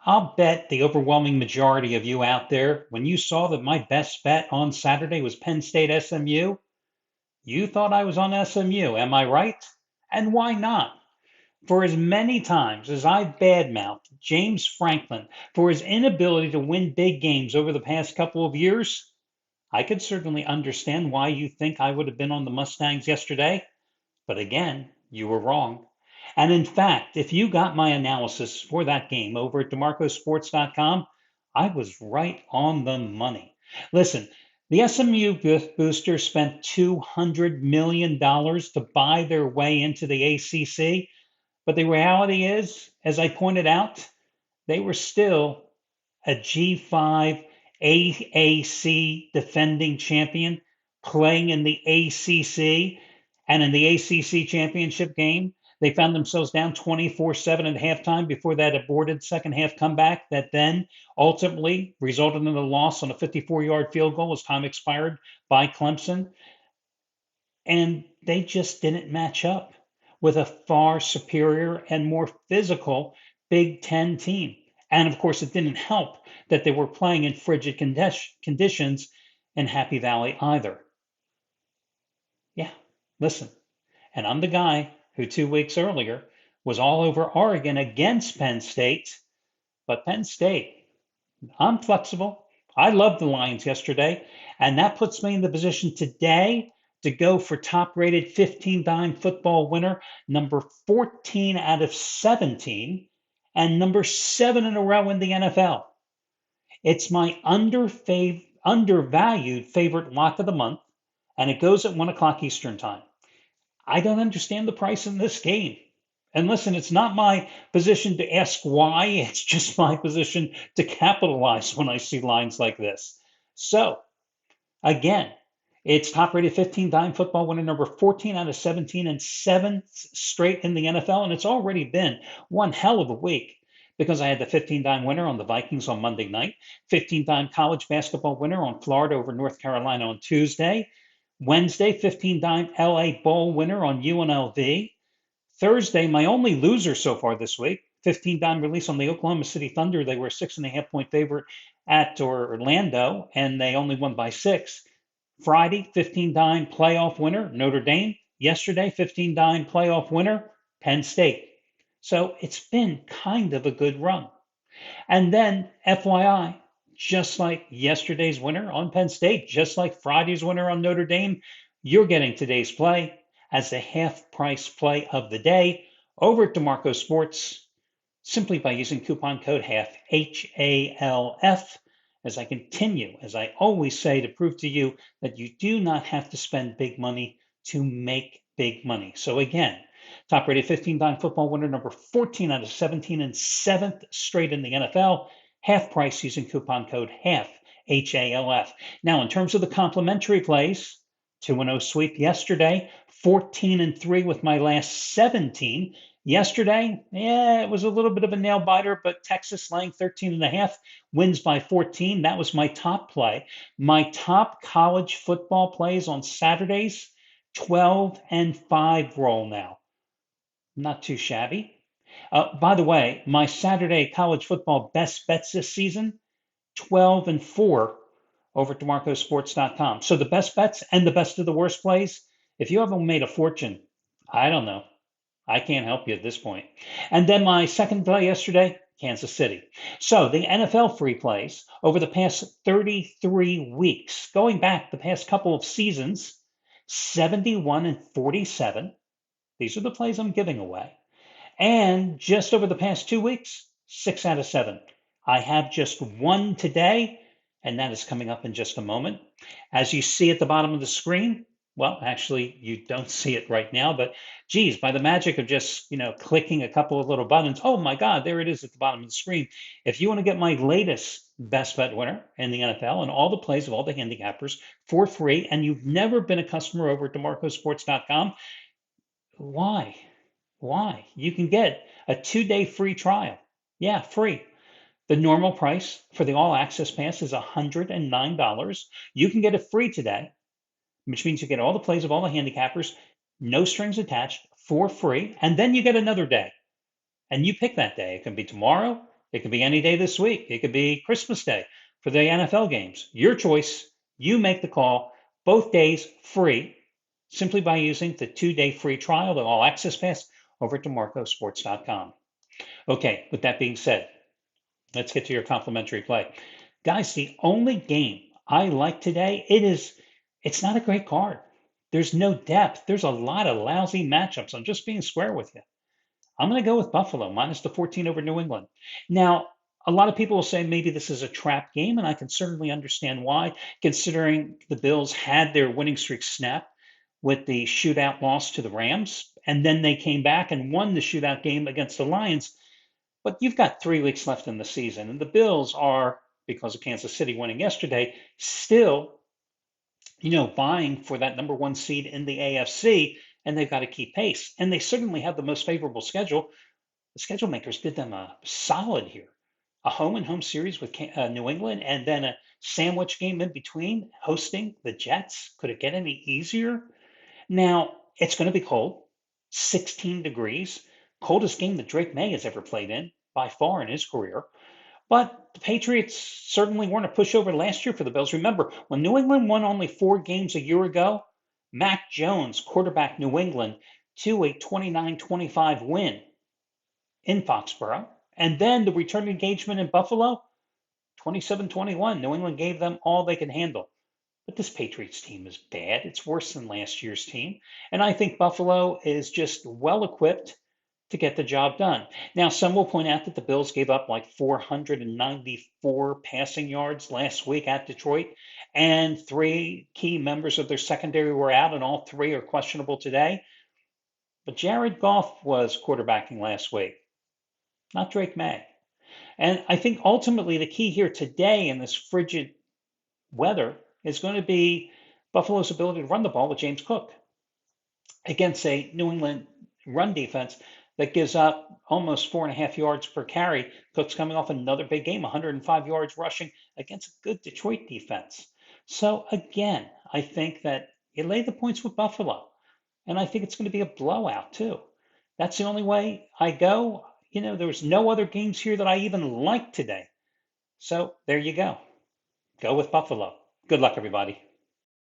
I'll bet the overwhelming majority of you out there, when you saw that my best bet on Saturday was Penn State SMU, you thought I was on SMU. Am I right? And why not? For as many times as I've badmouthed James Franklin for his inability to win big games over the past couple of years, I could certainly understand why you think I would have been on the Mustangs yesterday. But again, you were wrong. And in fact, if you got my analysis for that game over at DeMarcoSports.com, I was right on the money. Listen, the SMU boosters spent $200 million dollars to buy their way into the ACC. But the reality is, as I pointed out, they were still a G5 AAC defending champion playing in the ACC. And in the ACC championship game, they found themselves down 24-7 at halftime before that aborted second half comeback that then ultimately resulted in a loss on a 54-yard field goal as time expired by Clemson. And they just didn't match up with a far superior and more physical Big Ten team. And of course, it didn't help that they were playing in frigid conditions in Happy Valley either. Yeah, listen. And I'm the guy who 2 weeks earlier was all over Oregon against Penn State. But Penn State, I'm flexible. I loved the Lions yesterday. And that puts me in the position today to go for top rated 15 dime football winner, number 14 out of 17, and number 7 in a row in the NFL. It's my undervalued favorite lock of the month, and it goes at 1 o'clock Eastern time. I don't understand the price in this game. And listen, it's not my position to ask why, it's just my position to capitalize when I see lines like this. So, again, it's top rated 15 dime football winner number 14 out of 17 and seventh straight in the NFL. And it's already been one hell of a week because I had the 15 dime winner on the Vikings on Monday night, 15 dime college basketball winner on Florida over North Carolina on Tuesday, Wednesday, 15 dime LA Bowl winner on UNLV. Thursday, my only loser so far this week, 15 dime release on the Oklahoma City Thunder. They were a 6.5 point favorite at Orlando, and they only won by 6. Friday, 15 dime playoff winner, Notre Dame. Yesterday, 15 dime playoff winner, Penn State. So it's been kind of a good run. And then, FYI, just like yesterday's winner on Penn State, just like Friday's winner on Notre Dame, you're getting today's play as the half price play of the day over at DeMarco Sports simply by using coupon code HALF, HALF, as I continue, as I always say, to prove to you that you do not have to spend big money to make big money. So again, top rated 15 dime football winner number 14 out of 17 and seventh straight in the NFL, half price using coupon code HALF, HALF. Now, in terms of the complimentary plays, 2-0 sweep yesterday, 14-3 with my last 17. Yesterday, yeah, it was a little bit of a nail biter, but Texas laying 13.5 wins by 14. That was my top play. My top college football plays on Saturdays, 12-5 roll now. Not too shabby. By the way, my Saturday college football best bets this season, 12-4 over at DeMarcoSports.com. So the best bets and the best of the worst plays, if you haven't made a fortune, I don't know. I can't help you at this point. And then my second play yesterday, Kansas City. So the NFL free plays over the past 33 weeks, going back the past couple of seasons, 71-47. These are the plays I'm giving away. And just over the past 2 weeks, 6 out of 7. I have just one today, and that is coming up in just a moment. As you see at the bottom of the screen, well, actually, you don't see it right now, but geez, by the magic of just, clicking a couple of little buttons, oh my God, there it is at the bottom of the screen. If you want to get my latest best bet winner in the NFL and all the plays of all the handicappers for free, and you've never been a customer over at DeMarcoSports.com, why? Why? You can get a 2-day free trial. Yeah, free. The normal price for the all access pass is $109. You can get it free today, which means you get all the plays of all the handicappers, no strings attached, for free. And then you get another day. And you pick that day. It can be tomorrow, It could be any day this week. It could be Christmas Day for the NFL games. Your choice. You make the call. Both days free simply by using the 2-day free trial, the all access pass over at DeMarcosports.com. Okay, with that being said, let's get to your complimentary play. Guys, the only game I like today, it's not a great card. There's no depth. There's a lot of lousy matchups. I'm just being square with you. I'm going to go with Buffalo minus the 14 over New England. Now, a lot of people will say maybe this is a trap game, and I can certainly understand why, considering the Bills had their winning streak snapped with the shootout loss to the Rams, and then they came back and won the shootout game against the Lions. But you've got 3 weeks left in the season, and the Bills are, because of Kansas City winning yesterday, still, vying for that number one seed in the AFC, and they've got to keep pace. And they certainly have the most favorable schedule. The schedule makers did them a solid here. A home and home series with New England, and then a sandwich game in between, hosting the Jets. Could it get any easier? Now, it's going to be cold, 16 degrees, coldest game that Drake May has ever played in by far in his career. But the Patriots certainly weren't a pushover last year for the Bills. Remember, when New England won only 4 games a year ago, Mac Jones quarterbacked New England to a 29-25 win in Foxborough. And then the return engagement in Buffalo, 27-21. New England gave them all they could handle. But this Patriots team is bad. It's worse than last year's team. And I think Buffalo is just well equipped to get the job done. Now, some will point out that the Bills gave up like 494 passing yards last week at Detroit, and 3 key members of their secondary were out, and all 3 are questionable today. But Jared Goff was quarterbacking last week, not Drake May. And I think ultimately the key here today in this frigid weather is going to be Buffalo's ability to run the ball with James Cook against a New England run defense that gives up almost 4.5 yards per carry. Cook's coming off another big game, 105 yards rushing against a good Detroit defense. So again, I think that you lay the points with Buffalo, and I think it's going to be a blowout too. That's the only way I go. There was no other games here that I even liked today. So there you go. Go with Buffalo. Good luck, everybody.